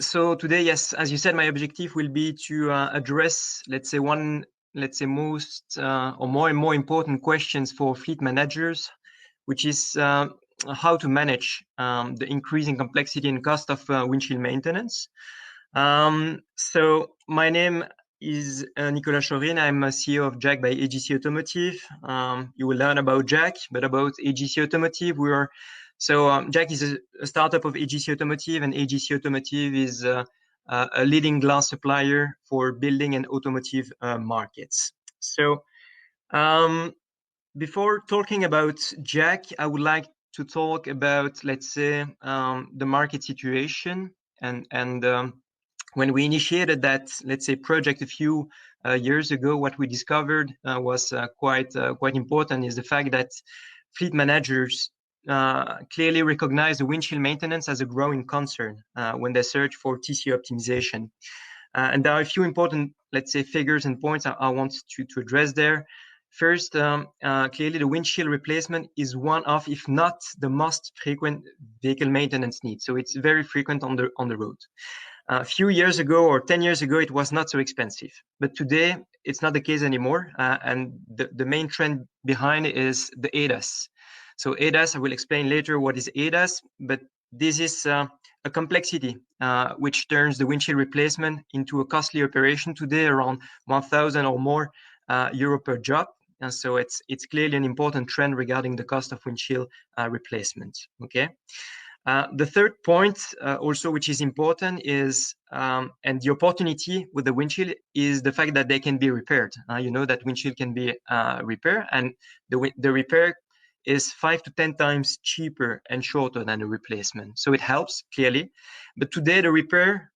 So today, yes, as you said, my objective will be to address, let's say, most or more and more important questions for fleet managers, which is how to manage the increasing complexity and cost of windshield maintenance. So my name is Nicolas Chorine. I'm a CEO of Jack by AGC Automotive. You will learn about Jack, but about AGC Automotive, Jack is a startup of AGC Automotive, and AGC Automotive is a leading glass supplier for building and automotive markets. So before talking about Jack, I would like to talk about, let's say, the market situation. And when we initiated that, let's say, project a few years ago, what we discovered was quite important, is the fact that fleet managers clearly recognize the windshield maintenance as a growing concern when they search for TCO optimization. And there are a few important, let's say, figures and points I want to address there. First, clearly the windshield replacement is one of, if not the most frequent vehicle maintenance need. So it's very frequent on the road. A few years ago or 10 years ago, it was not so expensive. But today, it's not the case anymore. And the main trend behind it is the ADAS. So ADAS, I will explain later what is ADAS, but this is a complexity which turns the windshield replacement into a costly operation today, around 1,000 or more euro per job. And so it's clearly an important trend regarding the cost of windshield replacement. Okay. The third point also, which is important, is and the opportunity with the windshield is the fact that they can be repaired. You know that windshield can be repaired, and the repair is 5 to 10 times cheaper and shorter than the replacement. So it helps clearly. But today the repair,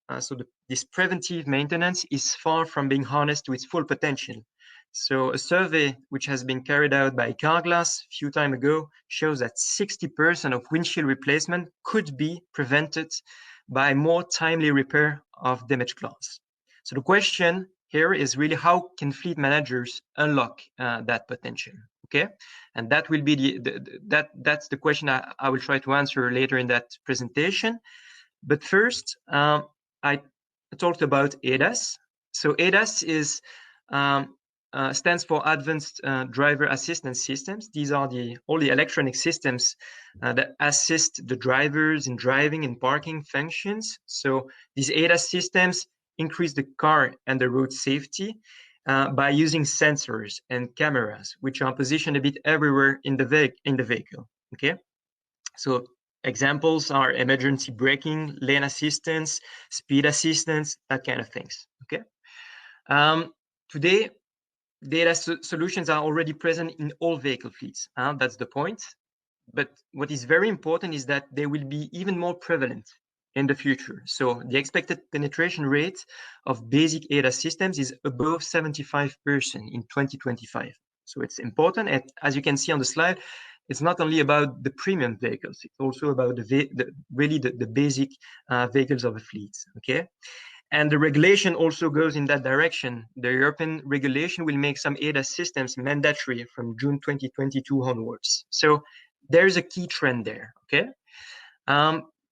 this preventive maintenance, is far from being harnessed to its full potential. So a survey which has been carried out by Carglass a few time ago shows that 60% of windshield replacement could be prevented by more timely repair of damaged glass. So the question here is really, how can fleet managers unlock that potential? Okay, and that will be that's the question I will try to answer later in that presentation. But first, I talked about ADAS. So ADAS is stands for Advanced Driver Assistance Systems. These are all the electronic systems that assist the drivers in driving and parking functions. So these ADAS systems increase the car and the road safety by using sensors and cameras, which are positioned a bit everywhere in the vehicle. Okay, so examples are emergency braking, lane assistance, speed assistance, that kind of things. Okay, today data solutions are already present in all vehicle fleets. That's the point. But what is very important is that they will be even more prevalent in the future. So the expected penetration rate of basic ADAS systems is above 75% in 2025. So it's important. And as you can see on the slide, it's not only about the premium vehicles, it's also about the basic vehicles of a fleet. Okay. And the regulation also goes in that direction. The European regulation will make some ADAS systems mandatory from June 2022 onwards. So there's a key trend there, okay?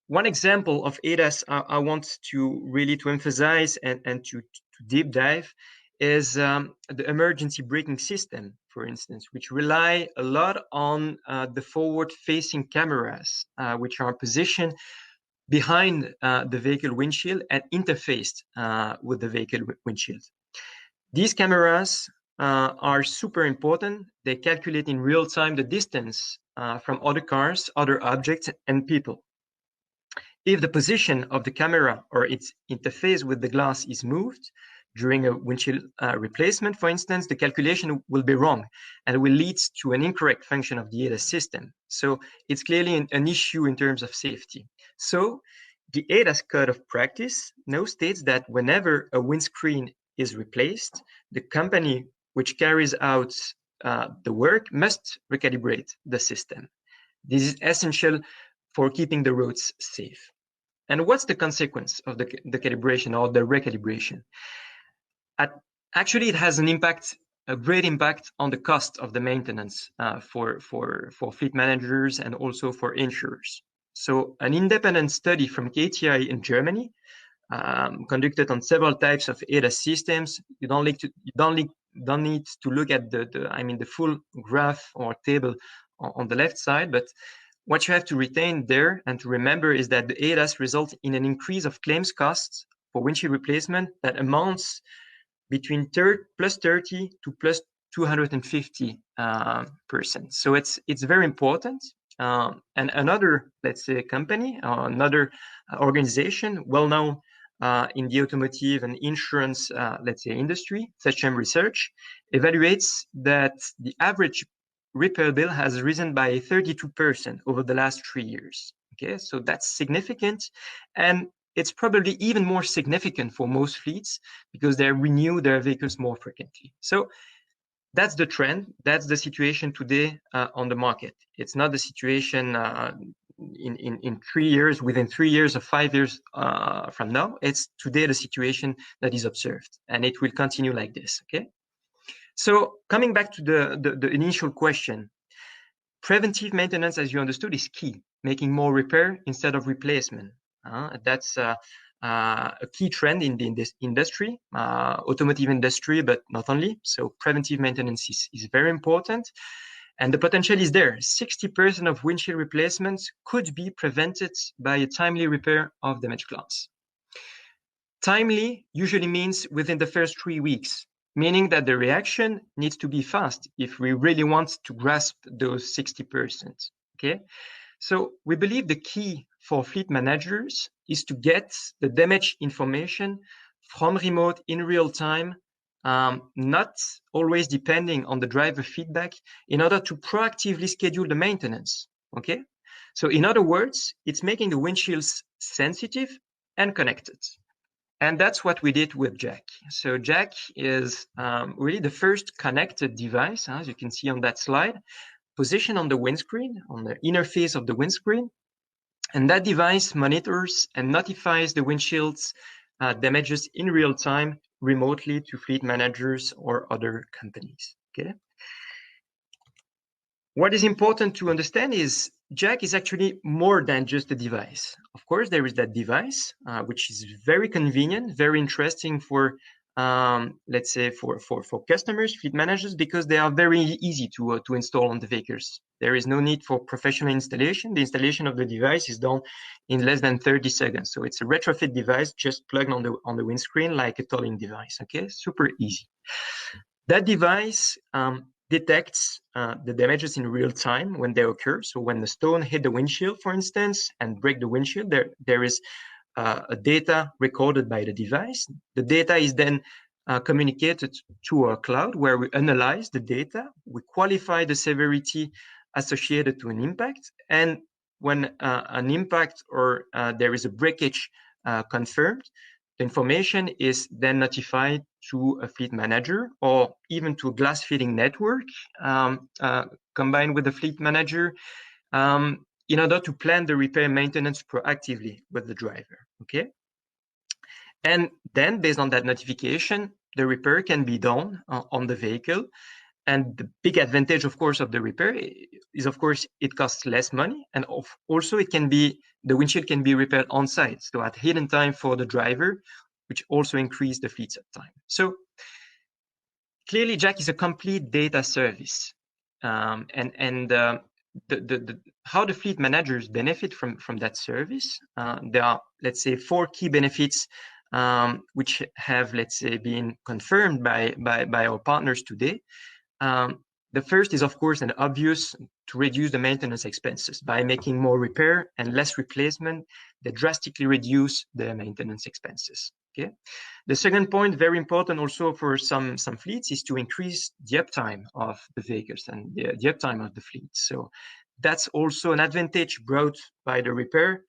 One example of ADAS I want to really emphasize and to deep dive is the emergency braking system, for instance, which rely a lot on the forward-facing cameras, which are positioned behind the vehicle windshield and interfaced with the vehicle windshield. These cameras are super important. They calculate in real time the distance from other cars, other objects, and people. If the position of the camera or its interface with the glass is moved during a windshield replacement, for instance, the calculation will be wrong and will lead to an incorrect function of the ADAS system. So it's clearly an issue in terms of safety. So the ADAS code of practice now states that whenever a windscreen is replaced, the company which carries out the work must recalibrate the system. This is essential for keeping the roads safe. And what's the consequence of the calibration or the recalibration? Actually, it has a great impact on the cost of the maintenance for fleet managers and also for insurers. So an independent study from KTI in Germany conducted on several types of ADAS systems. You don't need to look at the full graph or table on the left side, but what you have to retain there and to remember is that the ADAS result in an increase of claims costs for windshield replacement that amounts between plus 30 to plus 250%. So it's very important. And another, let's say, company, another organization, well known in the automotive and insurance, let's say, industry, Sachem Research, evaluates that the average repair bill has risen by 32% over the last 3 years. Okay, so that's significant, and it's probably even more significant for most fleets because they renew their vehicles more frequently. So that's the trend. That's the situation today on the market. It's not the situation in 3 years, within 3 years or 5 years from now. It's today the situation that is observed, and it will continue like this. Okay. So coming back to the initial question, preventive maintenance, as you understood, is key, making more repair instead of replacement. That's a key trend in this industry, automotive industry, but not only. So preventive maintenance is very important. And the potential is there. 60% of windshield replacements could be prevented by a timely repair of damaged glass. Timely usually means within the first 3 weeks, meaning that the reaction needs to be fast if we really want to grasp those 60%. Okay, so we believe the key for fleet managers is to get the damage information from remote in real time, not always depending on the driver feedback, in order to proactively schedule the maintenance. Okay, so in other words, it's making the windshields sensitive and connected. And that's what we did with Jack. So Jack is really the first connected device, as you can see on that slide, positioned on the windscreen, on the inner face of the windscreen. And that device monitors and notifies the windshield's damages in real time remotely to fleet managers or other companies. Okay. What is important to understand is Jack is actually more than just a device. Of course, there is that device, which is very convenient, very interesting for, let's say, for customers, fleet managers, because they are very easy to install on the vehicles. There is no need for professional installation. The installation of the device is done in less than 30 seconds. So it's a retrofit device just plugged on the windscreen like a tolling device. Okay, super easy. That device detects the damages in real time when they occur. So when the stone hit the windshield, for instance, and break the windshield, there is a data recorded by the device. The data is then communicated to our cloud, where we analyze the data, we qualify the severity associated to an impact, and when an impact or there is a breakage confirmed, the information is then notified to a fleet manager or even to a glass fitting network combined with the fleet manager in order to plan the repair maintenance proactively with the driver. Okay. And then based on that notification, the repair can be done on the vehicle. And the big advantage, of course, of the repair is, of course, it costs less money. And also the windshield can be repaired on site. So at hidden time for the driver, which also increase the fleet's uptime. So clearly Jack is a complete data service. How the fleet managers benefit from that service, there are, let's say, 4 key benefits which have, let's say, been confirmed by our partners today. The first is, of course, an obvious to reduce the maintenance expenses by making more repair and less replacement that drastically reduce the maintenance expenses. Okay. The second point, very important also for some fleets, is to increase the uptime of the vehicles and the uptime of the fleet. So that's also an advantage brought by the repair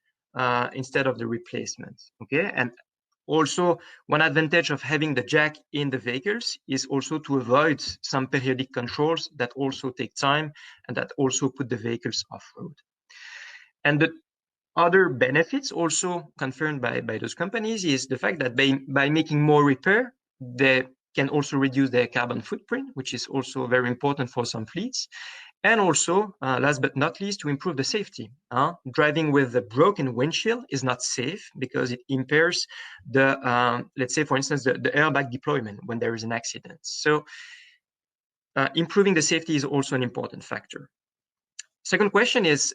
instead of the replacement. Okay. And also, one advantage of having the jack in the vehicles is also to avoid some periodic controls that also take time and that also put the vehicles off-road. And the other benefits also confirmed by those companies is the fact that by making more repair, they can also reduce their carbon footprint, which is also very important for some fleets. And also, last but not least, to improve the safety. Driving with a broken windshield is not safe because it impairs the, let's say, for instance, the airbag deployment when there is an accident. So improving the safety is also an important factor. Second question is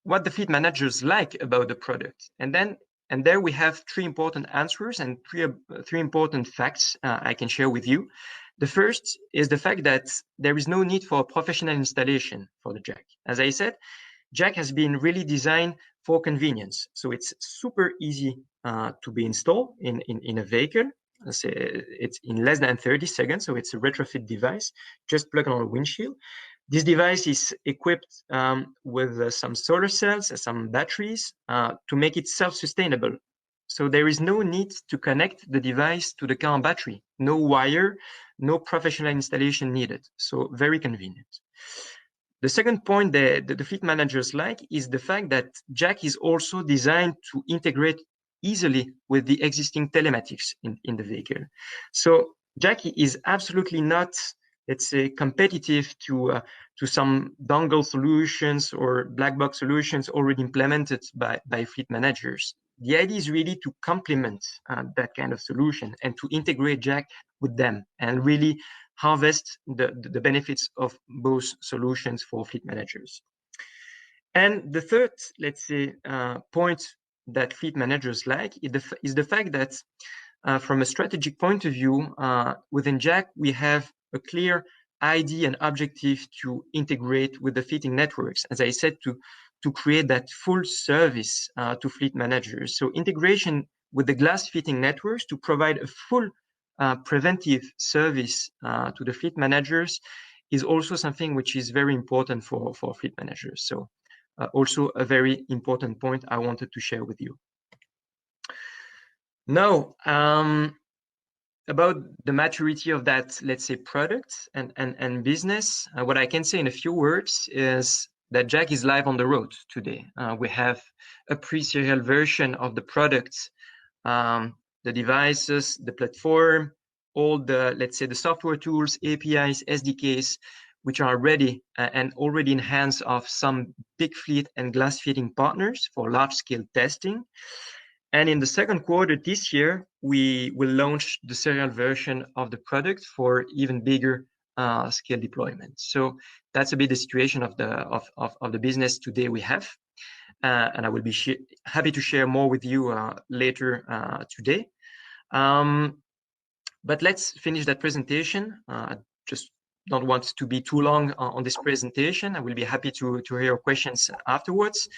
what the fleet managers like about the product. And there we have three important answers and three important facts I can share with you. The first is the fact that there is no need for professional installation for the jack. As I said, jack has been really designed for convenience. So it's super easy to be installed in a vehicle. It's in less than 30 seconds. So it's a retrofit device, just plug on a windshield. This device is equipped with some solar cells and some batteries to make it self-sustainable. So there is no need to connect the device to the car battery, no wire, no professional installation needed. So very convenient. The second point that the fleet managers like is the fact that jack is also designed to integrate easily with the existing telematics in the vehicle. So jack is absolutely not, let's say, competitive to some dongle solutions or black box solutions already implemented by fleet managers. The idea is really to complement that kind of solution and to integrate jack with them and really harvest the benefits of both solutions for fleet managers. And the third, let's say, point that fleet managers like is the fact that from a strategic point of view, within jack, we have a clear idea and objective to integrate with the fleeting networks, as I said, to create that full service to fleet managers. So integration with the glass fitting networks to provide a full preventive service to the fleet managers is also something which is very important for fleet managers. So also a very important point I wanted to share with you. Now, about the maturity of that, let's say, product and business, what I can say in a few words is that jack is live on the road today. We have a pre-serial version of the product, the devices, the platform, all the, let's say, the software tools, APIs, SDKs, which are ready and already in hands of some big fleet and glass fitting partners for large-scale testing. And in the second quarter this year, we will launch the serial version of the product for even bigger scale deployment. So that's a bit the situation of the business today we have. And I will be happy to share more with you later today. But let's finish that presentation. Just don't want to be too long on this presentation. I will be happy to hear your questions afterwards.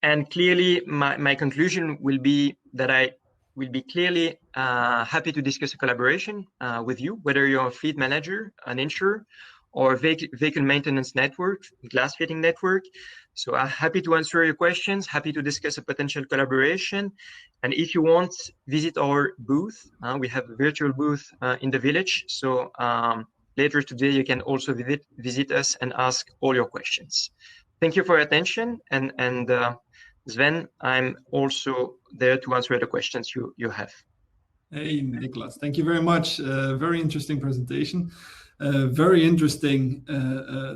And clearly, my conclusion will be that I will be clearly happy to discuss a collaboration with you, whether you're a fleet manager, an insurer, or vehicle maintenance network, glass fitting network. So I'm happy to answer your questions, happy to discuss a potential collaboration. And if you want, visit our booth. We have a virtual booth in the village. So later today, you can also visit us and ask all your questions. Thank you for your attention. And Sven, I'm also there to answer the questions you have. Hey, Nicolas, thank you very much. Very interesting presentation. Very interesting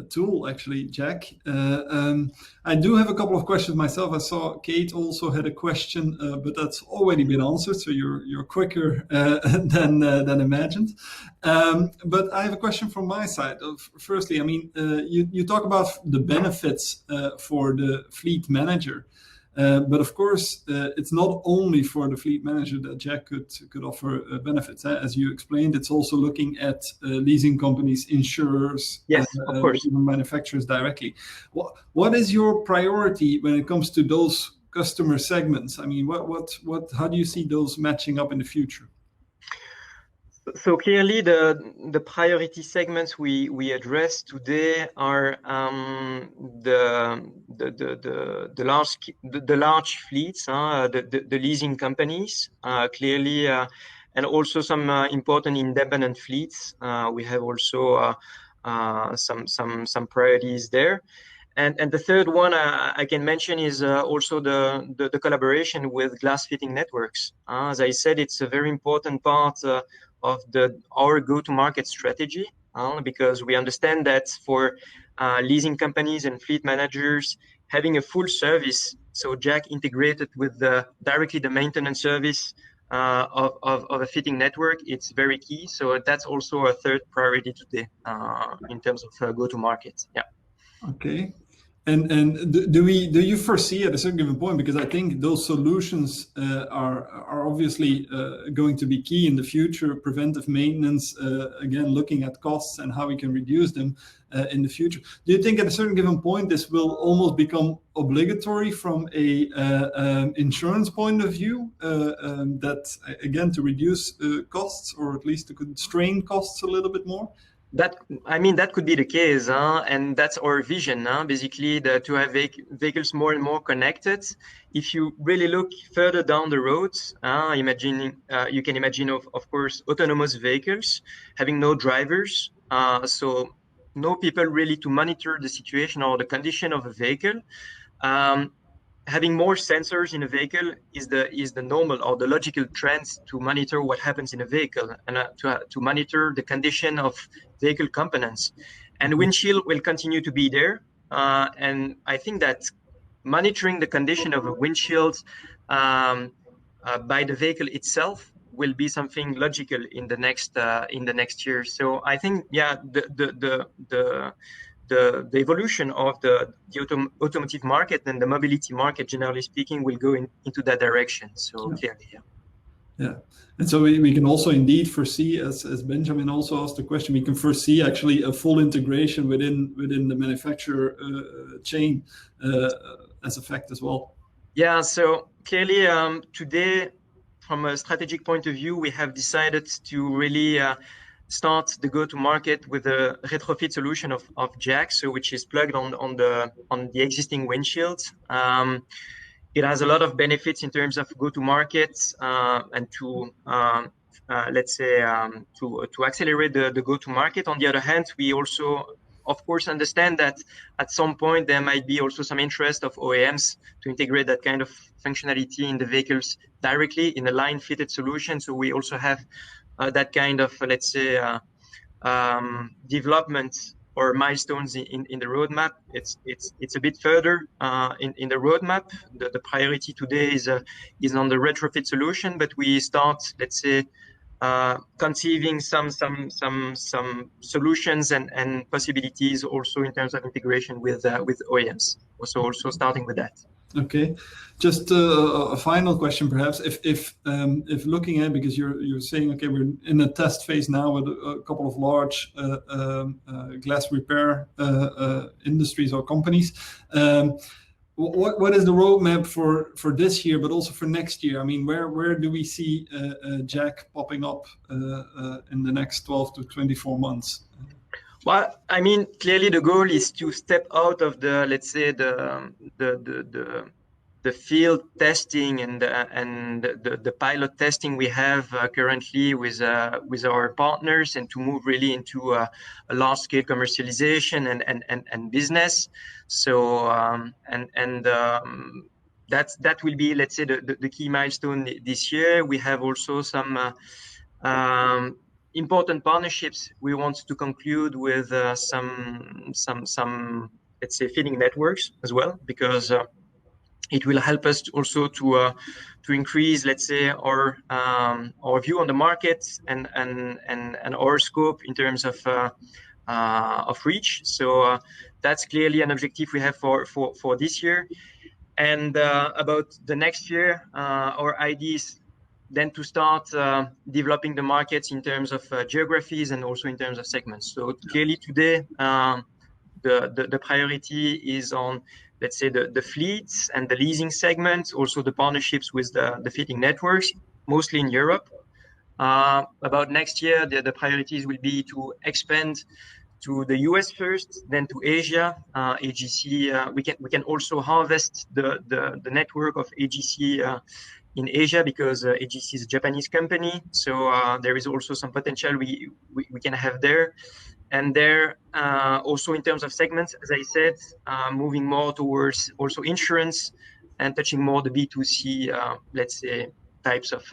tool, actually, Jack. I do have a couple of questions myself. I saw Kate also had a question, but that's already been answered, so you're quicker than imagined. But I have a question from my side. Firstly, I mean, you talk about the benefits for the fleet manager. But of course, it's not only for the fleet manager that Jack could offer benefits. As you explained, it's also looking at leasing companies, insurers, yes, of course, even manufacturers directly. What is your priority when it comes to those customer segments? I mean, how do you see those matching up in the future? So clearly, the priority segments we address today are the large fleets, the leasing companies, clearly, and also some important independent fleets. We have also some priorities there. And the third one I can mention is also the collaboration with glass fitting networks. As I said, it's a very important part of our go-to-market strategy. because we understand that for leasing companies and fleet managers, having a full service, so Jack integrated with directly the maintenance service of a fitting network, it's very key. So that's also a third priority today in terms of go-to-market. Yeah. Okay. And do you foresee at a certain given point, because I think those solutions are obviously going to be key in the future, preventive maintenance, again, looking at costs and how we can reduce them in the future. Do you think at a certain given point this will almost become obligatory from a insurance point of view, that again, to reduce costs, or at least to constrain costs a little bit more? That could be the case, and that's our vision, basically, to have vehicles more and more connected. If you really look further down the road, you can imagine, of course, autonomous vehicles having no drivers, so no people really to monitor the situation or the condition of a vehicle. Having more sensors in a vehicle is the normal or the logical trends to monitor what happens in a vehicle and to monitor the condition of vehicle components. And windshield will continue to be there. And I think that monitoring the condition of a windshield by the vehicle itself will be something logical in the next year. So I think, yeah, the evolution of the automotive market and the mobility market, generally speaking, will go into that direction. So clearly, yeah. Yeah, and so we can also indeed foresee, as Benjamin also asked the question, we can foresee actually a full integration within the manufacturer chain as a fact as well. Yeah, so clearly today, from a strategic point of view, we have decided to really start the go-to-market with a retrofit solution of Jack, so which is plugged on the existing windshields. It has a lot of benefits in terms of go-to-market and to let's say to accelerate the go-to-market. On the other hand, we also, of course, understand that at some point there might be also some interest of OEMs to integrate that kind of functionality in the vehicles directly in a line-fitted solution. So we also have that kind of, let's say, development or milestones in the roadmap. It's a bit further in the roadmap. The priority today is on the retrofit solution, but we start, let's say, conceiving some solutions and possibilities also in terms of integration with OEMs. Also starting with that. Okay, just a final question, perhaps. If looking at, because you're saying, okay, we're in a test phase now with a couple of large glass repair industries or companies. What is the roadmap for this year, but also for next year? I mean, where do we see Jack popping up in the next 12 to 24 months? Well, I mean, clearly the goal is to step out of the, let's say, the field testing and the pilot testing we have currently with our partners, and to move really into a large scale commercialization and business. So that will be, let's say, the key milestone this year. We have also some important partnerships we want to conclude with some let's say fitting networks as well, because it will help us also to increase, let's say, our view on the market and our scope in terms of reach. So that's clearly an objective we have for this year. And about the next year, our idea is then to start developing the markets in terms of geographies and also in terms of segments. So clearly today, the priority is on, let's say, the fleets and the leasing segments, also the partnerships with the fitting networks, mostly in Europe. About next year, the priorities will be to expand to the US first, then to Asia. AGC, we can also harvest the network of AGC in Asia, because AGC is a Japanese company. So there is also some potential we can have there. And there, also in terms of segments, as I said, moving more towards also insurance and touching more the B2C, let's say, types of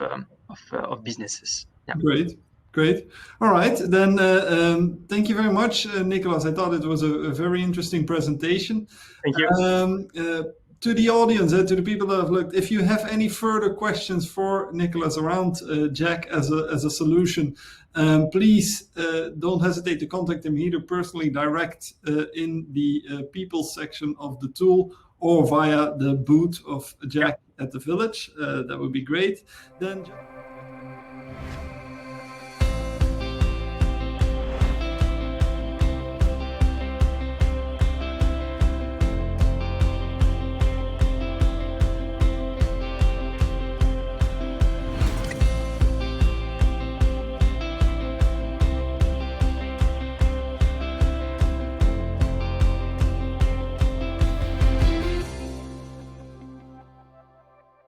businesses. Yeah. Great. Great. All right, then thank you very much, Nicolas. I thought it was a very interesting presentation. Thank you. To the audience, to the people that have looked, if you have any further questions for Nicolas around Jack as a solution, please don't hesitate to contact him either personally direct in the people section of the tool or via the booth of Jack at the village. That would be great. Then.